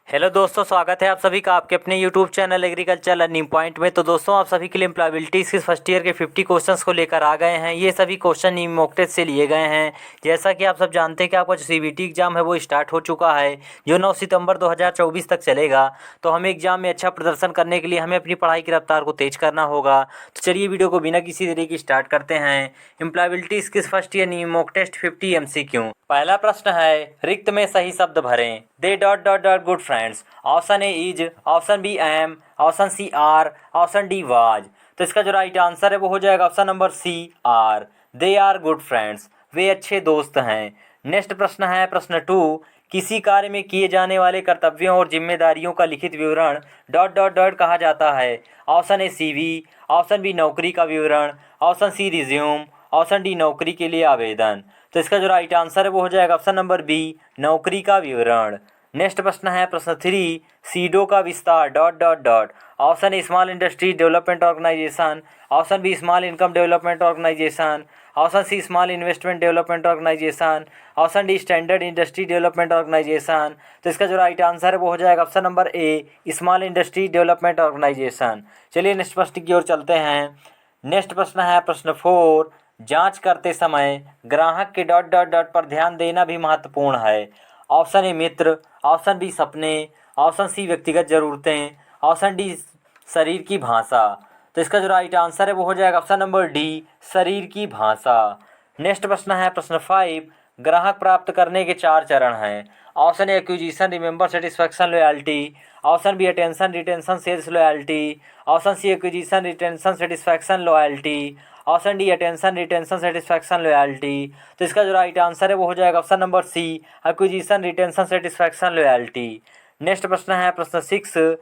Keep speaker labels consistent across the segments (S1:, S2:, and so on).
S1: Hello दोस्तों, स्वागत है आप सभी का आपके अपने YouTube channel agriculture learning point में। तो दोस्तों, आप सभी के लिए एम्प्लॉयबिलिटीज़ के फर्स्ट ईयर के 50 क्वेश्चंस को लेकर आ गए हैं। ये सभी क्वेश्चन मॉक टेस्ट से लिए गए हैं। जैसा कि आप सब जानते हैं कि आपका जो सीबीटी एग्जाम है वो स्टार्ट हो चुका है, जो 9 सितंबर 2024 तक चलेगा। तो हमें एग्जाम में अच्छा प्रदर्शन करने के लिए हमें अपनी पढ़ाई की रफ्तार को तेज करना होगा। तो चलिए वीडियो को बिना किसी देरी की स्टार्ट करते हैं। एम्प्लॉयबिलिटीज़ के first year mock test 50 MCQ। पहला प्रश्न है, रिक्त में सही शब्द भरें। They dot dot dot good friends. Option A is, option B am, option C are, option D was. तो इसका जो राइट आंसर है वो हो जाएगा option number C are. They are good friends, वे अच्छे दोस्त हैं। नेक्स्ट प्रश्न है प्रश्न 2, किसी कार्य में किए जाने वाले कर्तव्यों और जिम्मेदारियों का लिखित विवरण डॉट डॉट डॉट कहा जाता है। Option A CV, option B नौकरी का विवरण, option C resume, option D नौकरी के लिए आवेदन। तो इसका जो राइट आंसर है वो हो जाएगा ऑप्शन नंबर बी नौकरी का विवरण। नेक्स्ट प्रश्न है प्रश्न 3, सीडो का विस्तार dot dot dot. Option A small industry development organisation, option B small income development organisation, option C small investment development organisation, option D standard industry development organisation. तो इसका जो राइट आंसर है वो हो जाएगा option number A small industry development organisation. चलिए next प्रश्न की ओर चलते हैं। नेक्स्ट प्रश्न है प्रश्न 4, जांच करते समय ग्राहक के डॉट डॉट डॉट पर ध्यान देना भी महत्वपूर्ण है। ऑप्शन ए मित्र, ऑप्शन बी सपने, ऑप्शन सी व्यक्तिगत ज़रूरतें, ऑप्शन डी शरीर की भाषा। तो इसका जो राइट आंसर है वो हो जाएगा ऑप्शन नंबर डी शरीर की भाषा। नेक्स्ट प्रश्न है प्रश्न 5, ग्राहक प्राप्त करने के 4 चरण हैं। Option A acquisition, remember, satisfaction, loyalty, option B attention, retention, sales, loyalty, option C acquisition, retention, satisfaction, loyalty, option D attention, retention, satisfaction, loyalty. तो इसका जो राइट आंसर है वो हो जाएगा option number C acquisition, retention, satisfaction, loyalty. Next प्रश्न है प्रश्न 6,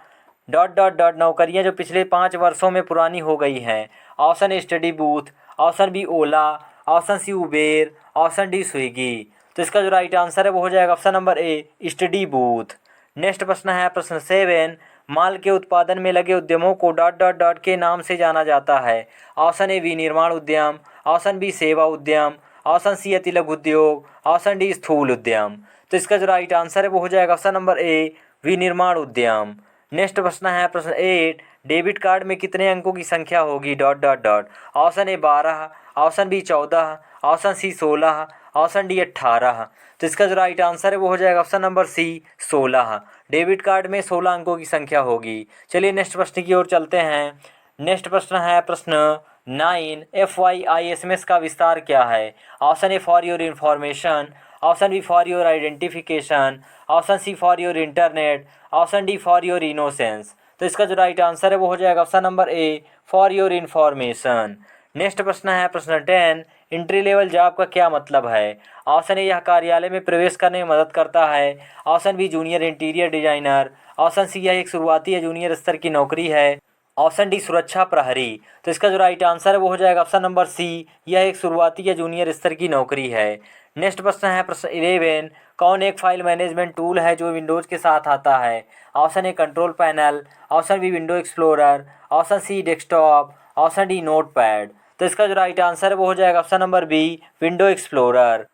S1: डॉट डॉट डॉट नौकरियां जो पिछले 5 वर्षों में पुरानी हो गई हैं। Option A study booth, option B Ola, option C Uber, option D Swiggy. तो इसका जो राइट आंसर है वो हो जाएगा option number A study booth. Next प्रश्न है प्रश्न 7, माल के उत्पादन में लगे उद्यमों को डॉट डॉट डॉट के नाम से जाना जाता है। ऑप्शन ए विनिर्माण उद्यम, ऑप्शन बी सेवा उद्यम, ऑप्शन सी अति लघु उद्योग, ऑप्शन डी स्थूल उद्यम। तो इसका जो राइट आंसर है वो हो जाएगा ऑप्शन नंबर ए विनिर्माण उद्यम। नेक्स्ट प्रश्न है प्रश्न 8, डेबिट कार्ड में कितने अंकों की संख्या होगी dot dot dot. Option A 12, option B 14, option C 16, option D 18। तो इसका जो राइट आंसर है वो हो जाएगा option number C 16। Debit card में 16 अंकों की संख्या होगी। चलिए नेक्स्ट प्रश्न की ओर चलते हैं। नेक्स्ट प्रश्न है प्रश्न 9, FYISMS का विस्तार क्या है। Option A for your information, option B for your identification, option C for your internet, option D for your innocence. तो इसका जो राइट आंसर है वो हो जाएगा option number A for your information. Next प्रश्न है प्रश्न 10, इंट्री लेवल जॉब का क्या मतलब है। ऑप्शन ए यह कार्यालय में प्रवेश करने में मदद करता है, option B junior interior designer, option C यह एक शुरुआती या जूनियर स्तर की नौकरी है, ऑप्शन डी सुरक्षा प्रहरी। तो इसका जो राइट आंसर है वो हो जाएगा ऑप्शन नंबर सी यह एक शुरुआती या जूनियर स्तर की नौकरी है। नेक्स्ट प्रश्न है प्रश्न 11, कौन एक फाइल मैनेजमेंट टूल है जो विंडोज़ के साथ आता है। Option A control panel, option B window explorer, option C desktop, option D notepad. तो इसका जो राइट आंसर है वो हो जाएगा option number B window explorer.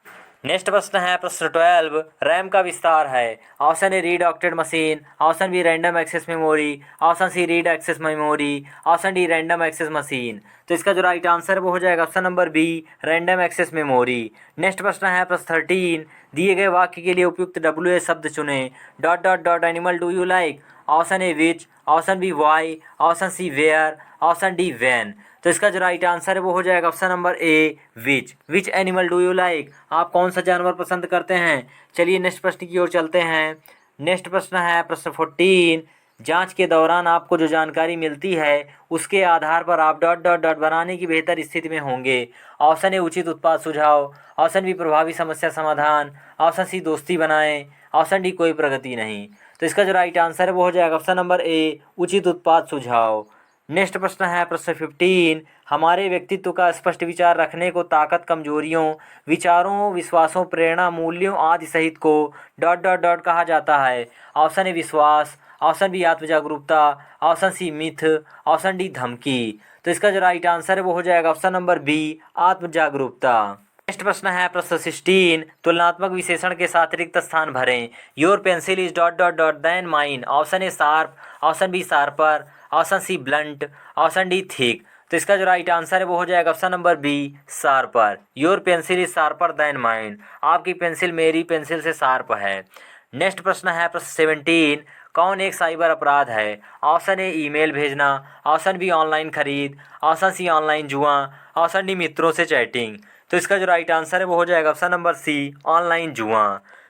S1: Next प्रश्न है प्रश्न 12, रैम का विस्तार है। Option A read octet machine, option B random access memory, option C read access memory, option D random access machine. तो इसका जो राइट आंसर है वो हो जाएगा option number B random access memory. Next प्रश्न है प्रश्न 13, दिए गए वाक्य के लिए उपयुक्त WH शब्द चुनें। Dot dot dot animal do you like. Option A which, option B why, option C where, option D when. तो इसका जो राइट आंसर है वो हो जाएगा option number A which animal do you like. आप कौन सा जानवर पसंद करते हैं। चलिए नेक्स्ट प्रश्न की ओर चलते हैं। नेक्स्ट प्रश्न है प्रश्न 14, जांच के दौरान आपको जो जानकारी मिलती है उसके आधार पर आप डॉट डॉट डॉट बनाने की बेहतर स्थिति में होंगे। ऑप्शन ए उचित उत्पाद सुझाव, ऑप्शन बी प्रभावी समस्या समाधान, ऑप्शन सी दोस्ती बनाएं, ऑप्शन डी कोई प्रगति नहीं। तो इसका जो राइट आंसर है वो हो जाएगा ऑप्शन नंबर ए उचित उत्पाद सुझाव। नेक्स्ट प्रश्न है प्रश्न 15, हमारे व्यक्तित्व का स्पष्ट विचार रखने को ताकत, कमजोरियों, विचारों, विश्वासों, प्रेरणा, मूल्यों आदि सहित को डॉट डॉट डॉट कहा जाता है। ऑप्शन ए विश्वास, ऑप्शन बी आत्मजागरूकता, option C myth, option D धमकी। तो इसका जो राइट आंसर है वो हो जाएगा ऑप्शन नंबर बी आत्मजागरूकता। नेक्स्ट प्रश्न है प्रश्न 16, तुलनात्मक विशेषण के साथ रिक्त स्थान भरें। Your pencil is dot dot dot than mine. Option A sharp, option B sharper, option C blunt, option D thick. तो इसका जो राइट आंसर है वो हो जाएगा option number B sharper. Your pencil is sharper than mine. आपकी pencil मेरी pencil से शार्प है। नेक्स्ट प्रश्न है प्रश्न 17, कौन एक साइबर अपराध है। ऑप्शन ए ईमेल भेजना, ऑप्शन बी ऑनलाइन खरीद, ऑप्शन सी ऑनलाइन जुआ, ऑप्शन डी मित्रों से चैटिंग। तो इसका जो राइट आंसर है वो हो जाएगा ऑप्शन नंबर सी ऑनलाइन जुआ।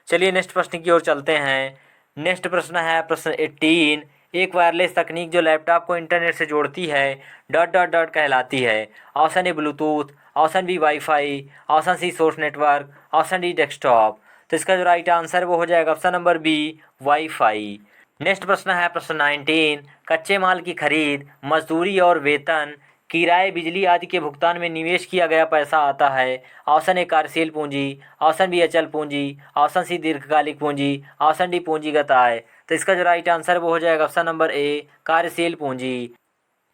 S1: चलिए नेक्स्ट प्रश्न की ओर चलते हैं। नेक्स्ट प्रश्न है प्रश्न 18, एक वायरलेस तकनीक जो लैपटॉप को इंटरनेट से जोड़ती है डॉट डॉट डॉट कहलाती है। Option A Bluetooth, option B WiFi, option C source network, option D desktop. तो इसका जो राइट आंसर है वो हो जाएगा option number B WiFi. Next प्रश्न है प्रश्न 19, कच्चे माल की खरीद, मजदूरी और वेतन, किराए, बिजली आदि के भुगतान में निवेश किया गया पैसा आता है। ऑप्शन ए कार्यशील पूंजी, ऑप्शन बी अचल पूंजी, ऑप्शन सी दीर्घकालिक पूंजी, ऑप्शन डी पूंजीगत आय। तो इसका जो राइट आंसर है वो हो जाएगा ऑप्शन नंबर ए कार्यशील पूंजी।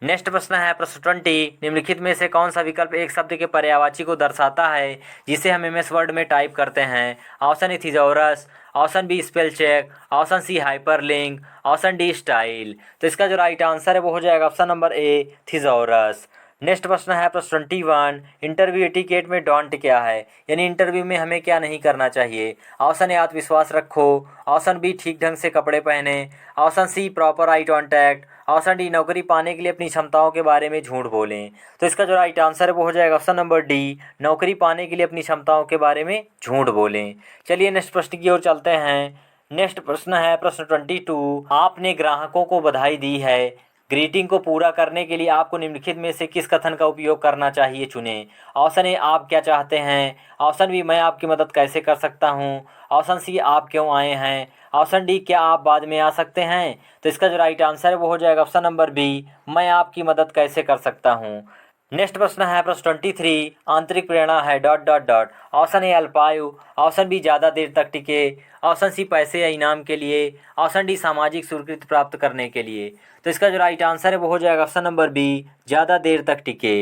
S1: नेक्स्ट प्रश्न है प्रश्न 20, निम्नलिखित में से कौन सा विकल्प एक शब्द के पर्यायवाची को दर्शाता है जिसे हम एमएस वर्ड में टाइप करते हैं। Option A thesaurus, option B spell check, option C hyperlink, option D style. तो इसका जो राइट आंसर है वो हो जाएगा option number A thesaurus. Next प्रश्न है प्रश्न 21, इंटरव्यू एटिकेट में डोंट क्या है, यानी इंटरव्यू में हमें क्या नहीं करना चाहिए। ऑप्शन ए आत्मविश्वास रखो, ऑप्शन बी ठीक ढंग से कपड़े पहने, option C proper eye contact, option D नौकरी पाने के लिए अपनी क्षमताओं के बारे में झूठ बोलें। तो इसका जो राइट आंसर है वो हो जाएगा ऑप्शन नंबर डी नौकरी पाने के लिए अपनी क्षमताओं के बारे में झूठ बोलें। चलिए नेक्स्ट प्रश्न की ओर चलते हैं। नेक्स्ट प्रश्न है प्रश्न 22, आपने ग्राहकों को बधाई दी है। ग्रीटिंग को पूरा करने के लिए आपको निम्नलिखित में से किस कथन का उपयोग करना चाहिए चुनें। ऑप्शन ए आप क्या चाहते हैं, ऑप्शन बी मैं आपकी मदद कैसे कर सकता हूँ, ऑप्शन सी आप क्यों आए हैं, ऑप्शन डी क्या आप बाद में आ सकते हैं। तो इसका जो राइट आंसर है वो हो जाएगा ऑप्शन नंबर बी मैं आपकी मदद कैसे कर सकता हूँ। नेक्स्ट प्रश्न है प्रश्न 23, आंतरिक प्रेरणा है dot dot dot. Option A अल्पायु, ऑप्शन बी ज़्यादा देर तक टिके, ऑप्शन सी पैसे या इनाम के लिए, ऑप्शन डी सामाजिक स्वीकृति प्राप्त करने के लिए। तो इसका जो राइट आंसर है वो हो जाएगा ऑप्शन नंबर बी ज़्यादा देर तक टिके।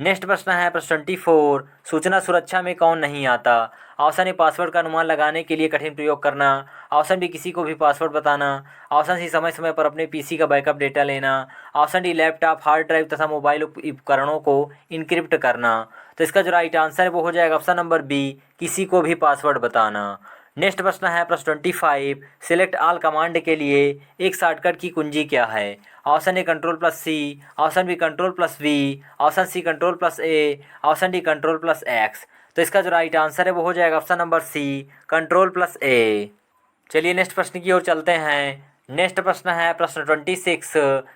S1: नेक्स्ट प्रश्न है प्रश्न 24, सूचना सुरक्षा में कौन नहीं आता। ऑप्शन ए पासवर्ड का अनुमान लगाने के लिए कठिन प्रयोग करना, ऑप्शन बी किसी को भी पासवर्ड बताना, ऑप्शन सी समय समय पर अपने पीसी का बैकअप डेटा लेना, option D laptop, hard drive तथा मोबाइल उपकरणों को इनक्रिप्ट करना। तो इसका जो राइट आंसर है वो हो जाएगा ऑप्शन नंबर बी किसी को भी पासवर्ड बताना। नेक्स्ट प्रश्न है प्रश्न 25, सिलेक्ट ऑल कमांड के लिए एक शॉर्टकट की कुंजी क्या है। Option A control plus C, option B control plus V, option C control plus A, option D control plus X. तो इसका जो राइट आंसर है वो हो जाएगा option number C control plus A. चलिए नेक्स्ट प्रश्न की ओर चलते हैं। नेक्स्ट प्रश्न है प्रश्न 26,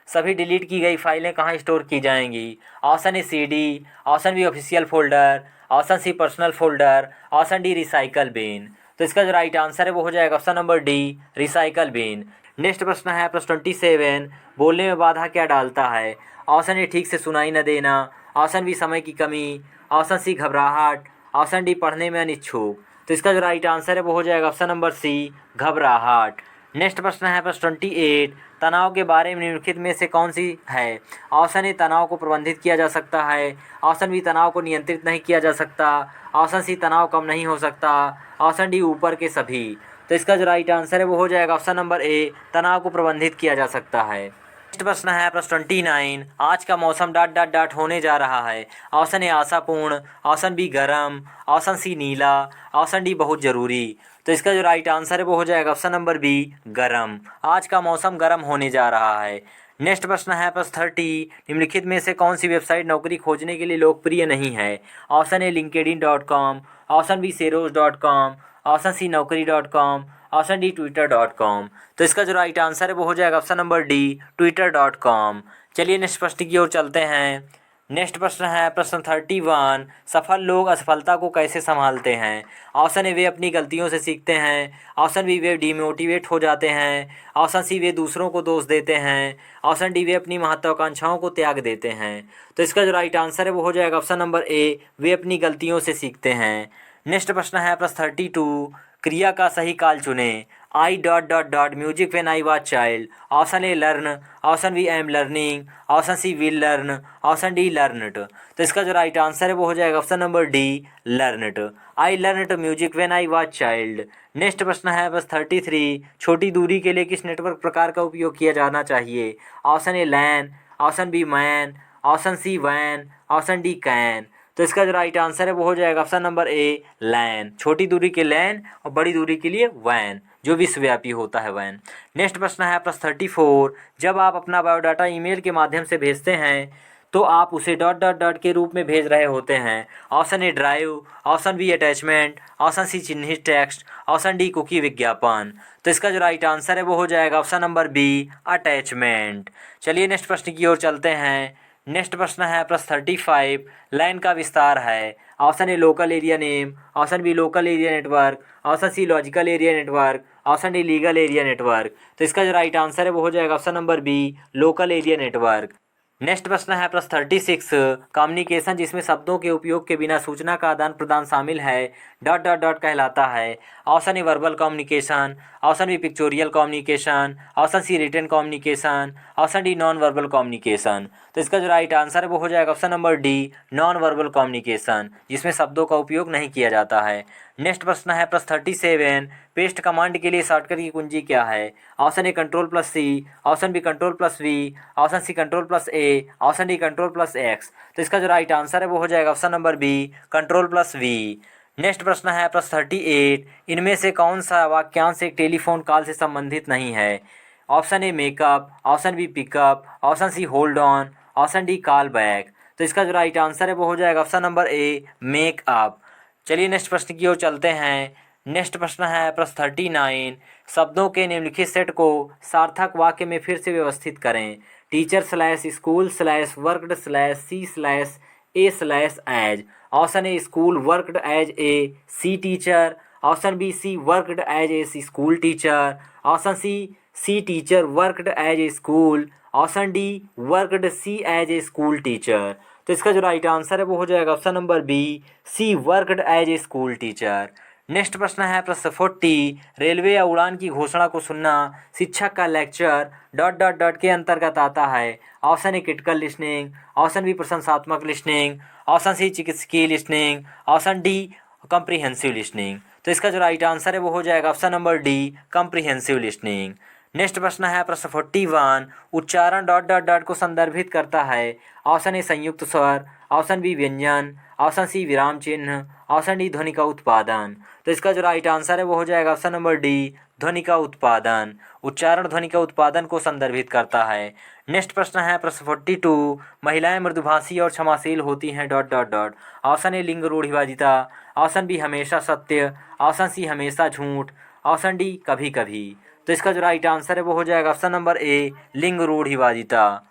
S1: सभी डिलीट की गई फाइलें कहाँ स्टोर की जाएंगी। Option A CD, option B official folder, option C personal folder, option D recycle bin. तो इसका जो राइट आंसर है वो हो जाएगा option number D recycle bin. Next प्रश्न है प्रश्न 27, बोलने में बाधा क्या डालता है। ऑप्शन ए ठीक से सुनाई न देना, ऑप्शन बी समय की कमी, ऑप्शन सी घबराहट, ऑप्शन डी पढ़ने में अनिच्छुक। तो इसका जो राइट आंसर है वो हो जाएगा ऑप्शन नंबर सी घबराहट। नेक्स्ट प्रश्न है प्रश्न 28, तनाव के बारे में निम्नलिखित में से कौन सी है। ऑप्शन ए तनाव को प्रबंधित किया जा सकता है, ऑप्शन बी तनाव को नियंत्रित नहीं किया जा सकता, ऑप्शन सी तनाव कम नहीं हो सकता, ऑप्शन डी ऊपर के सभी। तो इसका जो राइट आंसर है वो हो जाएगा ऑप्शन नंबर ए तनाव को प्रबंधित किया जा सकता है। नेक्स्ट प्रश्न है प्रश्न 29, आज का मौसम डॉट डॉट डॉट होने जा रहा है। ऑप्शन ए आशापूर्ण, ऑप्शन बी गर्म, ऑप्शन सी नीला, ऑप्शन डी बहुत ज़रूरी। तो इसका जो राइट आंसर है वो हो जाएगा ऑप्शन नंबर बी गर्म। आज का मौसम गर्म होने जा रहा है। नेक्स्ट प्रश्न है प्रश्न 30, निम्नलिखित में से कौन सी वेबसाइट नौकरी खोजने के लिए लोकप्रिय नहीं है। Option A linkedin.com, option B seros.com, option C naukri.com, option D twitter.com। तो इसका जो राइट आंसर है वो हो जाएगा ऑप्शन नंबर डी twitter.com। चलिए नेक्स्ट प्रश्न की ओर चलते हैं। नेक्स्ट प्रश्न है प्रश्न 31, सफल लोग असफलता को कैसे संभालते हैं। ऑप्शन ए वे अपनी गलतियों से सीखते हैं, ऑप्शन बी वे डिमोटिवेट हो जाते हैं, ऑप्शन सी वे दूसरों को दोष देते हैं, ऑप्शन डी वे अपनी महत्वाकांक्षाओं को त्याग देते हैं। तो इसका जो राइट आंसर है वो हो जाएगा ऑप्शन नंबर ए वे अपनी गलतियों से सीखते हैं। नेक्स्ट प्रश्न है प्रश्न 32, क्रिया का सही काल चुनें। I dot dot dot music when I was child. Option A learn, option B I am learning, option C will learn, option D learnt. तो इसका जो राइट आंसर है वो हो जाएगा option number D learnt. I learnt music when I was child. Next प्रश्न है बस 33, छोटी दूरी के लिए किस नेटवर्क प्रकार का उपयोग किया जाना चाहिए? Option A LAN, option B MAN, option C वैन, ऑप्शन डी कैन। तो इसका जो राइट आंसर है वो हो जाएगा ऑप्शन नंबर ए लैन। छोटी दूरी के लैन और बड़ी दूरी के लिए वैन, जो विश्वव्यापी होता है वैन। नेक्स्ट प्रश्न है प्रश्न 34, जब आप अपना बायोडाटा ईमेल के माध्यम से भेजते हैं तो आप उसे डॉट डॉट डॉट के रूप में भेज रहे होते हैं। Option A drive, option B attachment, option C चिन्हित टेक्स्ट, ऑप्शन डी कुकी विज्ञापन। तो इसका जो राइट आंसर है वो हो जाएगा ऑप्शन नंबर बी अटैचमेंट। चलिए नेक्स्ट प्रश्न की ओर चलते हैं। नेक्स्ट प्रश्न है प्रश्न 35, लाइन का विस्तार है। Option A local area name, option B local area network, option C logical area network, option D legal area network. तो इसका जो राइट आंसर है वो हो जाएगा option number B local area network. Next प्रश्न है प्रश्न 36, कम्युनिकेशन जिसमें शब्दों के उपयोग के बिना सूचना का आदान प्रदान शामिल है डॉट डॉट डॉट कहलाता है। Option A verbal communication, option B pictorial communication, option C written communication, option D non verbal communication. तो इसका जो राइट आंसर है वो हो जाएगा option number D non verbal communication, जिसमें शब्दों का उपयोग नहीं किया जाता है। नेक्स्ट प्रश्न है प्रश्न 37, पेस्ट कमांड के लिए शॉर्टकट की कुंजी क्या है? Option A control plus C, option B control plus V, option C control plus A, option D control plus X. तो इसका जो राइट आंसर है वो हो जाएगा option number B control plus V. Next प्रश्न है प्रश्न 38, इनमें से कौन सा वाक्यांश एक टेलीफोन कॉल से संबंधित नहीं है? Option A makeup, option B pickup, option C hold on, option D call back. तो इसका जो राइट आंसर है वो हो जाएगा ऑप्शन नंबर ए मेकअप। चलिए नेक्स्ट प्रश्न की ओर चलते हैं। नेक्स्ट प्रश्न है प्रश्न 39, शब्दों के निम्नलिखित सेट को सार्थक वाक्य में फिर से व्यवस्थित करें। Teacher slash school slash worked slash C slash A slash as. Option A school worked as a C teacher, option B C worked as a C school teacher, option C teacher worked as a school, option D worked C as a school teacher. तो इसका जो right answer है वो हो जाएगा option number B C worked as a school teacher. Next प्रश्न है प्रश्न 40, रेलवे या उड़ान की घोषणा को सुनना शिक्षक का लेक्चर डॉट डॉट डॉट के अंतर्गत आता है। Option A critical listening, option B प्रशंसात्मक लिसनिंग, ऑप्शन सी चिकित्सकीय listening, option D comprehensive listening. तो इसका जो राइट आंसर है वो हो जाएगा option number D comprehensive listening. Next प्रश्न है प्रश्न 41, उच्चारण डॉट डॉट डॉट को संदर्भित करता है। ऑप्शन ए संयुक्त स्वर, ऑप्शन बी व्यंजन, ऑप्शन सी विराम चिन्ह, ऑप्शन डी ध्वनि का उत्पादन। तो इसका जो राइट आंसर है वो हो जाएगा ऑप्शन नंबर डी ध्वनि का उत्पादन। उच्चारण ध्वनि का उत्पादन को संदर्भित करता है। नेक्स्ट प्रश्न है प्रश्न 42, महिलाएं मृदुभाषी और क्षमाशील होती हैं डॉट डॉट डॉट। ऑप्शन ए लिंग रूढ़िवादिता, ऑप्शन बी हमेशा सत्य, ऑप्शन सी हमेशा झूठ, ऑप्शन डी कभी कभी। तो इसका जो राइट आंसर है वो हो जाएगा ऑप्शन नंबर ए लिंग रूढ़िवादिता।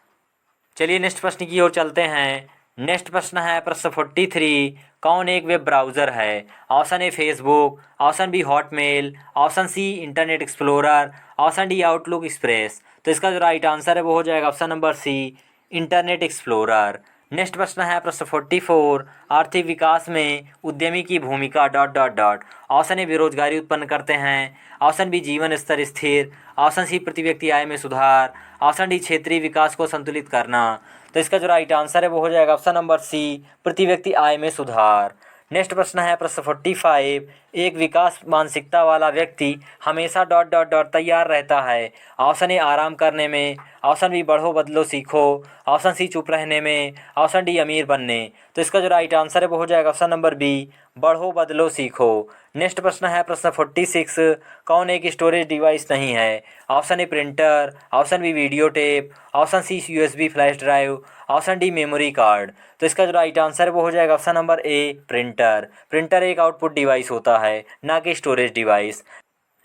S1: चलिए नेक्स्ट प्रश्न की ओर चलते हैं। नेक्स्ट प्रश्न है प्रश्न 43, कौन एक वेब ब्राउज़र है? Option A Facebook, option B Hotmail, option C Internet Explorer, option D Outlook Express. तो इसका जो राइट आंसर है वो हो जाएगा option number C Internet Explorer. Next प्रश्न है प्रश्न 44, आर्थिक विकास में उद्यमी की भूमिका डॉट डॉट डॉट। ऑप्शन ए बेरोजगारी उत्पन्न करते हैं, ऑप्शन बी जीवन स्तर स्थिर, ऑप्शन सी प्रति व्यक्ति आय में सुधार, ऑप्शन डी क्षेत्रीय विकास को संतुलित करना। तो इसका जो राइट आंसर है वो हो जाएगा ऑप्शन नंबर सी प्रति व्यक्ति आय में सुधार। नेक्स्ट प्रश्न है प्रश्न 45, एक विकास मानसिकता वाला व्यक्ति हमेशा डॉट डॉट डॉट तैयार रहता है। ऑप्शन ए आराम करने में, ऑप्शन बी बढ़ो बदलो सीखो, ऑप्शन सी चुप रहने में, ऑप्शन डी अमीर बनने। तो इसका जो राइट आंसर है वो हो जाएगा ऑप्शन नंबर बी बढ़ो बदलो सीखो। नेक्स्ट प्रश्न है प्रश्न 46, कौन एक स्टोरेज डिवाइस नहीं है? Option A printer, option B video tape, option C USB flash drive, option D memory card. तो इसका जो राइट आंसर है वो हो जाएगा option number A printer. Printer एक आउटपुट डिवाइस होता है, ना कि स्टोरेज डिवाइस।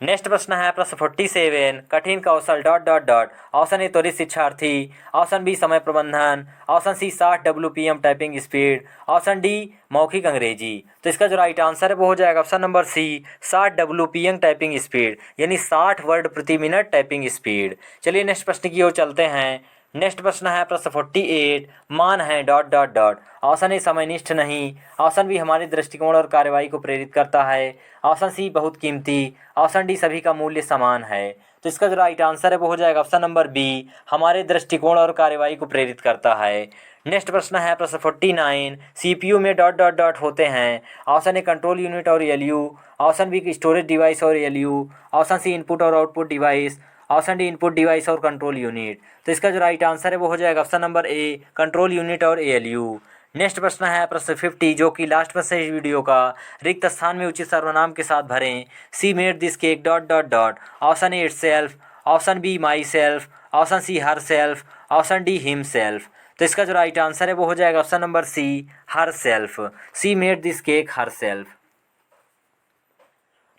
S1: नेक्स्ट प्रश्न है प्रश्न 47, कठिन कौशल dot dot dot. Option A त्वरित शिक्षार्थी, ऑप्शन बी समय प्रबंधन, option C 60 WPM typing speed, option D मौखिक अंग्रेजी। तो इसका जो राइट आंसर है वो हो जाएगा option number C 60 WPM typing speed, यानी 60 वर्ड प्रति मिनट टाइपिंग स्पीड। चलिए नेक्स्ट प्रश्न की ओर चलते हैं। नेक्स्ट प्रश्न है प्रश्न 48, मान है dot dot dot. Option A समयनिष्ठ नहीं, ऑप्शन बी हमारे दृष्टिकोण और कार्रवाई को प्रेरित करता है, ऑप्शन सी बहुत कीमती, ऑप्शन डी सभी का मूल्य समान है। तो इसका जो राइट आंसर है वो हो जाएगा ऑप्शन नंबर बी, हमारे दृष्टिकोण और कार्रवाई को प्रेरित करता है। नेक्स्ट प्रश्न है प्रश्न 49, सीपीयू में डॉट डॉट डॉट होते हैं। ऑप्शन ए कंट्रोल यूनिट और ALU, option B storage device और एलयू, ऑप्शन सी इनपुट और output device, option D input device और कंट्रोल यूनिट। तो इसका जो राइट आंसर है वो हो जाएगा option number A, control unit और एएलयू। नेक्स्ट प्रश्न है प्रश्न 50, जो कि लास्ट प्रश्न है इस वीडियो का। रिक्त स्थान में उचित सर्वनाम के साथ भरें। She made this cake dot dot dot. Option A itself, option B myself, option C herself, option D himself. तो इसका जो राइट आंसर है वो हो जाएगा option number C, herself. She made this cake herself.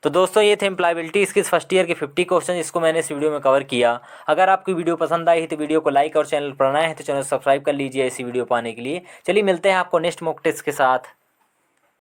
S1: तो दोस्तों ये थे एम्प्लॉयबिलिटी स्किल्स फर्स्ट ईयर के 50 क्वेश्चन, जिसको मैंने इस वीडियो में कवर किया। अगर आपकी वीडियो पसंद आई है तो वीडियो को लाइक और चैनल पर नए हैं तो चैनल सब्सक्राइब कर लीजिए ऐसी वीडियो पाने के लिए। चलिए मिलते हैं आपको नेक्स्ट मॉक टेस्ट के साथ।